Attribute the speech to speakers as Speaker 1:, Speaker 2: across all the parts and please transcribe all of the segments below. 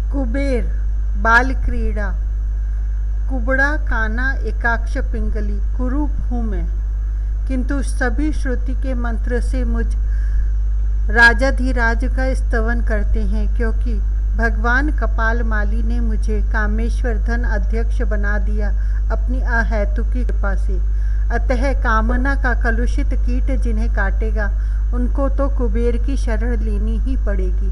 Speaker 1: कुबेर बाल क्रीड़ा। कुबड़ा काना एकाक्ष पिंगली कुरूप हूँ मैं, किंतु सभी श्रुति के मंत्र से मुझ राजाधिराज का स्तवन करते हैं, क्योंकि भगवान कपाल माली ने मुझे कामेश्वर धन अध्यक्ष बना दिया अपनी अहेतुकी कृपा से। अतः कामना का कलुषित कीट जिन्हें काटेगा उनको तो कुबेर की शरण लेनी ही पड़ेगी।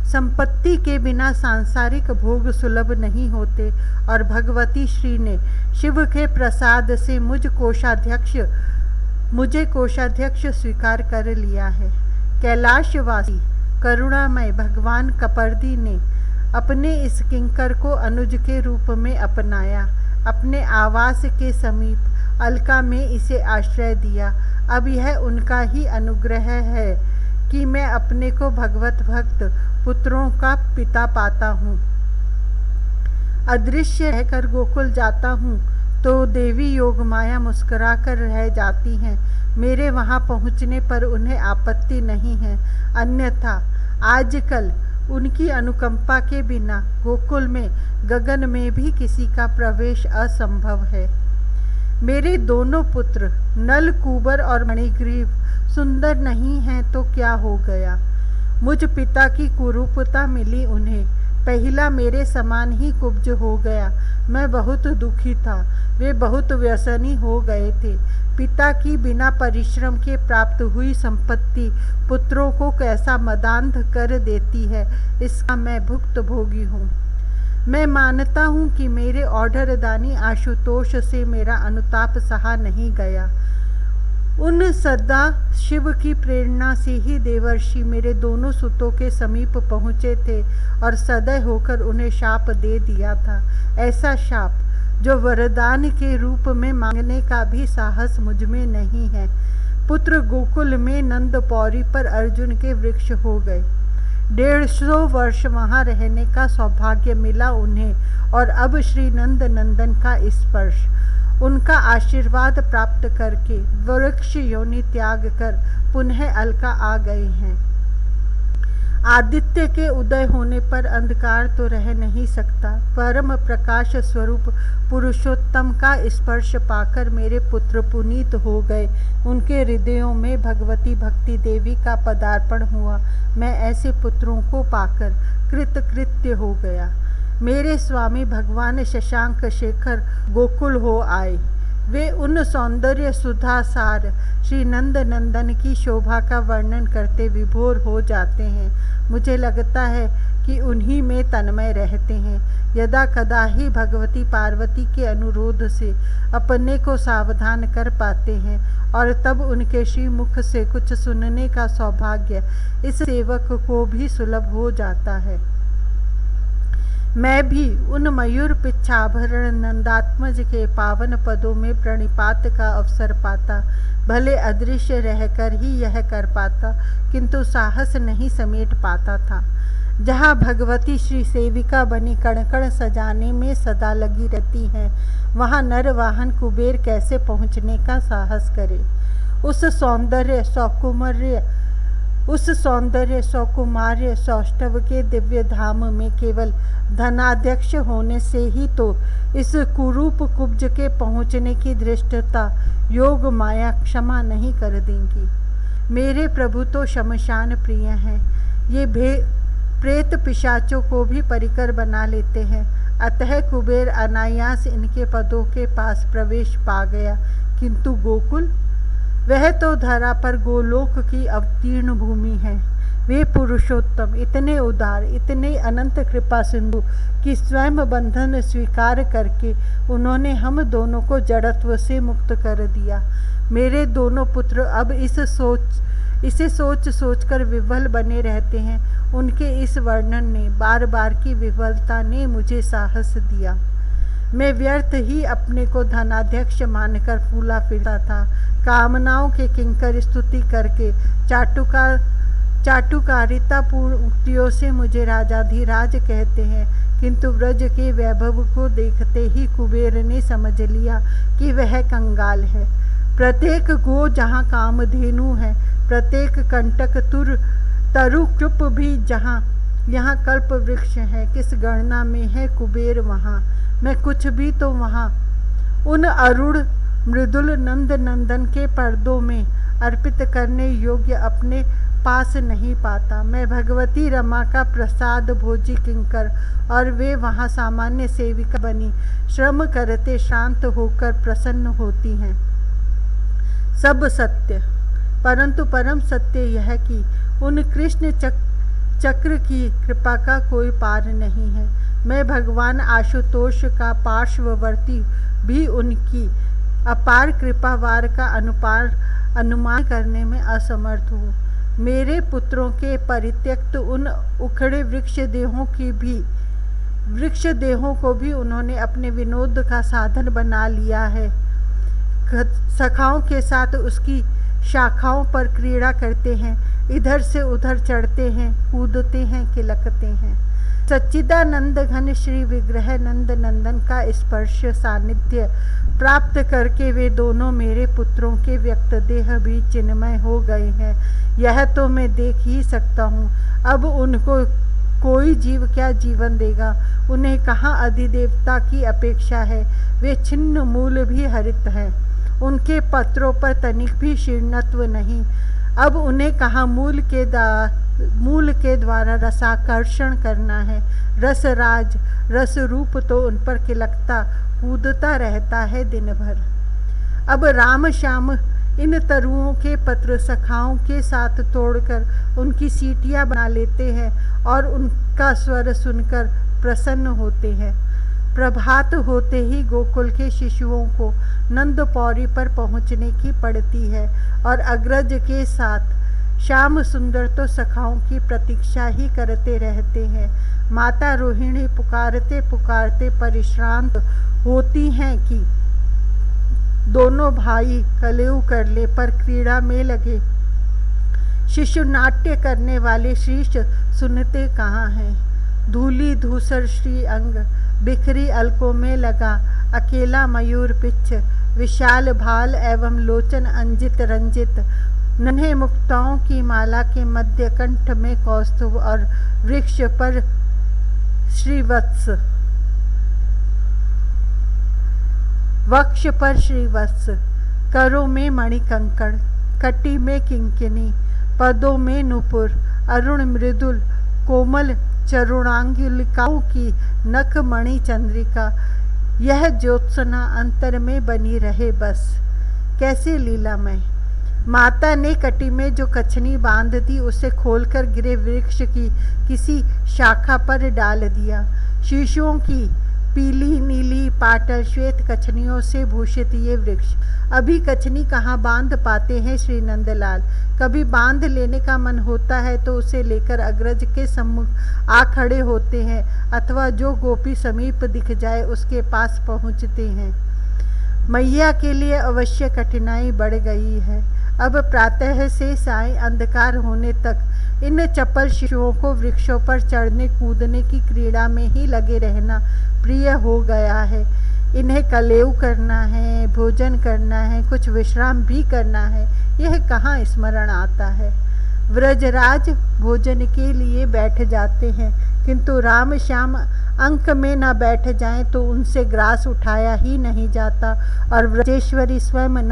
Speaker 1: संपत्ति के बिना सांसारिक भोग सुलभ नहीं होते और भगवती श्री ने शिव के प्रसाद से मुझे कोषाध्यक्ष स्वीकार कर लिया है। कैलाशवासी करुणामय भगवान कपर्दी ने अपने इस किंकर को अनुज के रूप में अपनाया। अपने आवास के समीप अलका में इसे आश्रय दिया। अब यह उनका ही अनुग्रह है कि मैं अपने को भगवत भक्त पुत्रों का पिता पाता हूँ। अदृश्य रहकर गोकुल जाता हूँ तो देवी योग माया मुस्कुरा कर रह जाती हैं। मेरे वहाँ पहुँचने पर उन्हें आपत्ति नहीं है, अन्यथा आजकल उनकी अनुकंपा के बिना गोकुल में गगन में भी किसी का प्रवेश असंभव है। मेरे दोनों पुत्र नल कुबर और मणिग्रीव सुंदर नहीं हैं तो क्या हो गया। मुझ पिता की कुरूपता मिली उन्हें। पहला मेरे समान ही कुब्ज हो गया। मैं बहुत दुखी था, वे बहुत व्यसनी हो गए थे। पिता की बिना परिश्रम के प्राप्त हुई संपत्ति पुत्रों को कैसा मदान्ध कर देती है, इसका मैं भुक्तभोगी हूँ। मैं मानता हूँ कि मेरे ऑर्डरदानी आशुतोष से मेरा अनुताप सहा नहीं गया। उन सदा शिव की प्रेरणा से ही देवर्षि मेरे दोनों सुतों के समीप पहुँचे थे और सदैव होकर उन्हें शाप दे दिया था। ऐसा शाप जो वरदान के रूप में मांगने का भी साहस मुझ में नहीं है। पुत्र गोकुल में नंद पौरी पर अर्जुन के वृक्ष हो गए। 150 वर्ष वहाँ रहने का सौभाग्य मिला उन्हें और अब श्री नंद नंदन का स्पर्श, उनका आशीर्वाद प्राप्त करके वृक्ष योनि त्याग कर पुनः अलका आ गए हैं। आदित्य के उदय होने पर अंधकार तो रह नहीं सकता। परम प्रकाश स्वरूप पुरुषोत्तम का स्पर्श पाकर मेरे पुत्र पुनीत हो गए। उनके हृदयों में भगवती भक्ति देवी का पदार्पण हुआ। मैं ऐसे पुत्रों को पाकर कृतकृत्य हो गया। मेरे स्वामी भगवान शशांक शेखर गोकुल हो आए। वे उन सौंदर्य सुधासार श्री नंद नंदन की शोभा का वर्णन करते विभोर हो जाते हैं। मुझे लगता है कि उन्हीं में तन्मय रहते हैं। यदा कदा ही भगवती पार्वती के अनुरोध से अपने को सावधान कर पाते हैं और तब उनके श्रीमुख से कुछ सुनने का सौभाग्य इस सेवक को भी सुलभ हो जाता है। मैं भी उन मयूर पिच्छाभरण नंदात्मज के पावन पदों में प्रणिपात का अवसर पाता। भले अदृश्य रहकर ही यह कर पाता, किंतु साहस नहीं समेट पाता था। जहाँ भगवती श्री सेविका बनी कण सजाने में सदा लगी रहती हैं, वहाँ नरवाहन कुबेर कैसे पहुँचने का साहस करे। उस सौंदर्य सौकुमार्य सौष्ठव के दिव्य धाम में केवल धनाध्यक्ष होने से ही तो इस कुरूप कुब्ज के पहुँचने की धृष्टता योग माया क्षमा नहीं कर देंगी। मेरे प्रभु तो शमशान प्रिय हैं। ये प्रेत पिशाचों को भी परिकर बना लेते हैं। अतः कुबेर अनायास इनके पदों के पास प्रवेश पा गया। किंतु गोकुल, वह तो धरा पर गोलोक की अवतीर्ण भूमि है। वे पुरुषोत्तम इतने उदार, इतने अनंत कृपा सिंधु कि स्वयं बंधन स्वीकार करके उन्होंने हम दोनों को जड़त्व से मुक्त कर दिया। मेरे दोनों पुत्र अब इसे सोच कर विह्वल बने रहते हैं। उनके इस वर्णन ने बार बार की विह्वलता ने मुझे साहस दिया। मैं व्यर्थ ही अपने को धनाध्यक्ष मानकर फूला फिरता था। कामनाओं के किंकर स्तुति करके चाटुकारितापूर्ण उक्तियों से मुझे राजाधिराज कहते हैं, किंतु व्रज के वैभव को देखते ही कुबेर ने समझ लिया कि वह कंगाल है। प्रत्येक गो जहाँ कामधेनु है, प्रत्येक कंटक तरु चुप भी जहाँ यहाँ कल्प वृक्ष है, किस गणना में है कुबेर वहाँ। मैं कुछ भी तो वहाँ उन अरुण मृदुल नंद नंदन के पर्दों में अर्पित करने योग्य अपने पास नहीं पाता। मैं भगवती रमा का प्रसाद भोजी किंकर, और वे वहाँ सामान्य सेविका बनी श्रम करते शांत होकर प्रसन्न होती हैं। सब सत्य, परंतु परम सत्य यह कि उन कृष्ण चक्र की कृपा का कोई पार नहीं है। मैं भगवान आशुतोष का पार्श्ववर्ती भी उनकी अपार कृपावार का अनुमान करने में असमर्थ हूँ। मेरे पुत्रों के परित्यक्त उन उखड़े वृक्ष देहों को भी उन्होंने अपने विनोद का साधन बना लिया है। सखाओं के साथ उसकी शाखाओं पर क्रीड़ा करते हैं, इधर से उधर चढ़ते हैं, कूदते हैं, किलकते हैं। सच्चिदानंद घन श्री विग्रह नंद नंदन का स्पर्श सानिध्य प्राप्त करके वे दोनों मेरे पुत्रों के व्यक्त देह भी चिन्मय हो गए हैं। यह तो मैं देख ही सकता हूँ। अब उनको कोई जीव क्या जीवन देगा? उन्हें कहाँ अधिदेवता की अपेक्षा है? वे छिन्न मूल भी हरित हैं, उनके पत्रों पर तनिक भी शीर्णत्व नहीं। अब उन्हें कहाँ मूल के द्वारा रसाकर्षण करना है। रसराज रस रूप तो उन पर किलकता कूदता रहता है दिन भर। अब राम श्याम इन तरुओं के पत्र सखाओं के साथ तोड़कर उनकी सीटियाँ बना लेते हैं और उनका स्वर सुनकर प्रसन्न होते हैं। प्रभात होते ही गोकुल के शिशुओं को नंद पौरी पर पहुँचने की पड़ती है और अग्रज के साथ श्याम सुंदर तो सखाओं की प्रतीक्षा ही करते रहते हैं। माता रोहिणी पुकारते पुकारते परिश्रांत होती हैं कि दोनों भाई कलेऊ करले पर क्रीड़ा में लगे। शिशु नाट्य करने वाले शीश सुनते कहाँ हैं? धूली धूसर श्री अंग बिखरी अलकों में लगा अकेला मयूर पिच्छ, विशाल भाल एवं लोचन अंजित रंजित, नन्हे मुक्ताओं की माला के मध्य कंठ में कौस्तुभ और वृक्ष पर श्रीवत्स, वक्ष पर श्रीवत्स, करों में मणिकंकण, कटी में किंकिनी, पदों में नुपुर, अरुण मृदुल कोमल चरुणांगुलिकाओं की नख मणि चंद्रिका, यह ज्योत्सना अंतर में बनी रहे बस। कैसे लीलामय! माता ने कटी में जो कछनी बांध दी उसे खोलकर गिरे वृक्ष की किसी शाखा पर डाल दिया। शीशों की पीली नीली पाटल श्वेत कछनियों से भूषित ये वृक्ष अभी कछनी कहाँ बांध पाते हैं श्री नंदलाल। कभी बांध लेने का मन होता है तो उसे लेकर अग्रज के सम्मुख आ खड़े होते हैं, अथवा जो गोपी समीप दिख जाए उसके पास पहुँचते हैं। मैया के लिए अवश्य कठिनाई बढ़ गई है। अब प्रातः से साय अंधकार होने तक इन चपल शिशुओं को वृक्षों पर चढ़ने कूदने की क्रीड़ा में ही लगे रहना प्रिय हो गया है। इन्हें कलेऊ करना है, भोजन करना है, कुछ विश्राम भी करना है, यह कहाँ स्मरण आता है। व्रजराज भोजन के लिए बैठ जाते हैं, किंतु राम श्याम अंक में न बैठ जाएं तो उनसे ग्रास उठाया ही नहीं जाता, और व्रजेश्वरी स्वयं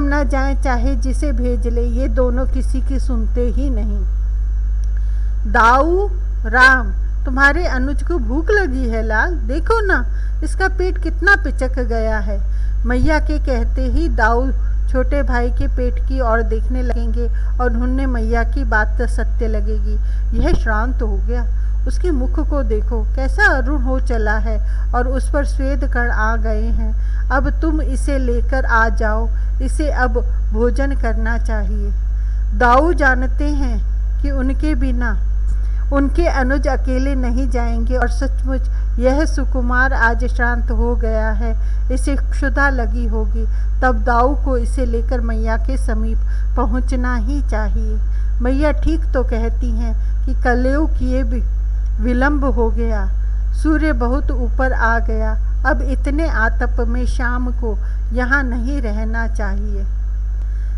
Speaker 1: न जाए चाहे जिसे भेज ले, ये दोनों किसी की सुनते ही नहीं। दाऊ राम, तुम्हारे अनुज को भूख लगी है लाल, देखो ना इसका पेट कितना पिचक गया है। मैया के कहते ही दाऊ छोटे भाई के पेट की ओर देखने लगेंगे और उन्हें मैया की बात सत्य लगेगी। यह श्रांत हो गया, उसके मुख को देखो कैसा अरुण हो चला है और उस पर श्वेत कण आ गए हैं। अब तुम इसे लेकर आ जाओ, इसे अब भोजन करना चाहिए। दाऊ जानते हैं कि उनके बिना उनके अनुज अकेले नहीं जाएंगे, और सचमुच यह सुकुमार आज श्रांत हो गया है, इसे क्षुधा लगी होगी। तब दाऊ को इसे लेकर मैया के समीप पहुंचना ही चाहिए। मैया ठीक तो कहती हैं कि कलेऊ किए विलंब हो गया, सूर्य बहुत ऊपर आ गया, अब इतने आतप में शाम को यहाँ नहीं रहना चाहिए।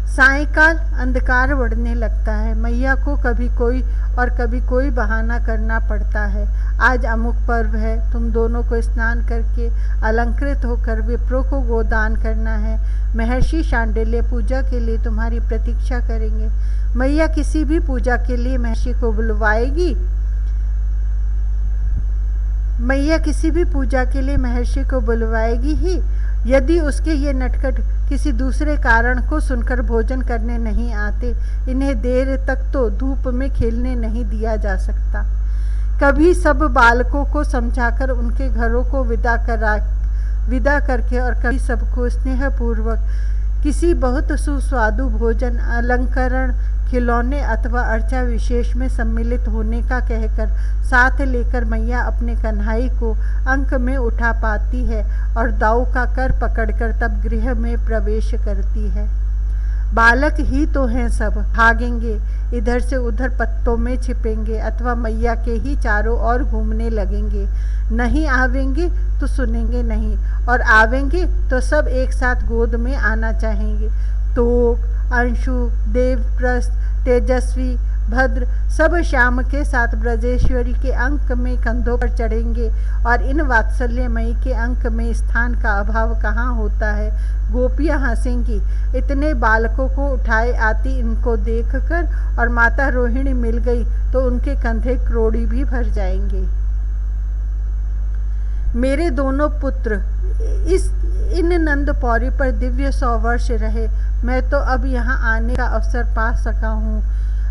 Speaker 1: सायंकाल अंधकार बढ़ने लगता है। मैया को कभी कोई और कभी कोई बहाना करना पड़ता है। आज अमुक पर्व है, तुम दोनों को स्नान करके अलंकृत होकर विप्रों को गोदान करना है। महर्षि शांडिल्य पूजा के लिए तुम्हारी प्रतीक्षा करेंगे। मैया किसी भी पूजा के लिए महर्षि को बुलवाएगी। मैया किसी भी पूजा के लिए महर्षि को बुलवाएगी ही। यदि उसके ये नटखट किसी दूसरे कारण को सुनकर भोजन करने नहीं आते, इन्हें देर तक तो धूप में खेलने नहीं दिया जा सकता। कभी सब बालकों को समझाकर उनके घरों को विदा करके और कभी सबको स्नेहपूर्वक किसी बहुत सुस्वादु भोजन, अलंकरण, खिलौने अथवा अर्चा विशेष में सम्मिलित होने का कहकर साथ लेकर मैया अपने कन्हाई को अंक में उठा पाती है और दाऊ का कर पकड़कर तब गृह में प्रवेश करती है। बालक ही तो हैं सब, भागेंगे, इधर से उधर पत्तों में छिपेंगे अथवा मैया के ही चारों ओर घूमने लगेंगे। नहीं आवेंगे तो सुनेंगे नहीं, और आवेंगे तो सब एक साथ गोद में आना चाहेंगे। तोक, अंशु, देवप्रस्थ, तेजस्वी, भद्र सब श्याम के साथ ब्रजेश्वरी के अंक में कंधों पर चढ़ेंगे, और इन वात्सल्यमयी के अंक में स्थान का अभाव कहाँ होता है। गोपियाँ हंसेंगी, इतने बालकों को उठाए आती इनको देखकर, और माता रोहिणी मिल गई तो उनके कंधे क्रोड़ी भी भर जाएंगे। मेरे दोनों पुत्र इन नंद पौरी पर दिव्य 100 वर्ष रहे। मैं तो अब यहाँ आने का अवसर पा सका हूँ।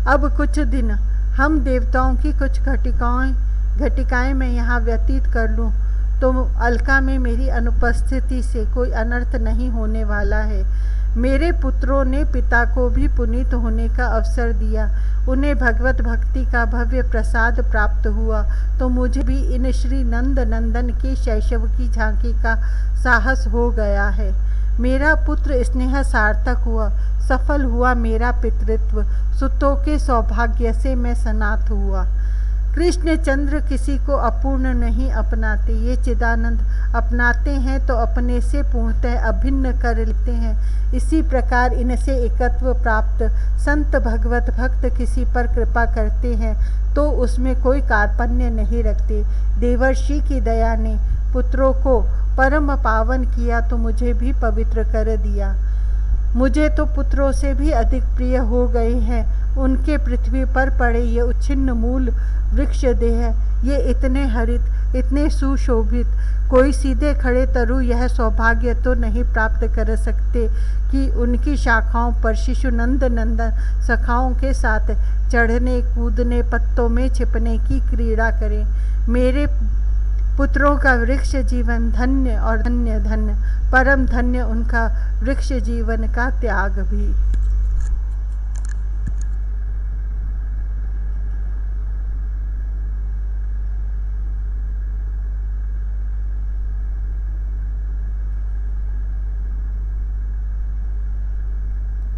Speaker 1: अब कुछ दिन हम देवताओं की कुछ घटिकाएं मैं यहाँ व्यतीत कर लूँ तो अलका में मेरी अनुपस्थिति से कोई अनर्थ नहीं होने वाला है। मेरे पुत्रों ने पिता को भी पुनीत होने का अवसर दिया, उन्हें भगवत भक्ति का भव्य प्रसाद प्राप्त हुआ, तो मुझे भी इन श्री नंद नंदन के शैशव की झांकी का साहस हो गया है। मेरा पुत्र स्नेह सार्थक हुआ, सफल हुआ मेरा पितृत्व, सुतों के सौभाग्य से मैं सनात हुआ। कृष्णचंद्र किसी को अपूर्ण नहीं अपनाते, ये चिदानंद अपनाते हैं तो अपने से पूर्णतः अभिन्न कर लेते हैं। इसी प्रकार इनसे एकत्व प्राप्त संत भगवत भक्त किसी पर कृपा करते हैं तो उसमें कोई कार्पण्य नहीं रखते। देवर्षि की दया ने पुत्रों को परम पावन किया तो मुझे भी पवित्र कर दिया। मुझे तो पुत्रों से भी अधिक प्रिय हो गए हैं उनके पृथ्वी पर पड़े ये उच्छिन्न मूल वृक्ष देह, ये इतने हरित, इतने सुशोभित, कोई सीधे खड़े तरु यह सौभाग्य तो नहीं प्राप्त कर सकते कि उनकी शाखाओं पर शिशु नंद नंदन सखाओं के साथ चढ़ने कूदने, पत्तों में छिपने की क्रीड़ा करें। मेरे पुत्रों का वृक्ष जीवन धन्य और धन्य धन्य, परम धन्य उनका वृक्ष जीवन का त्याग भी।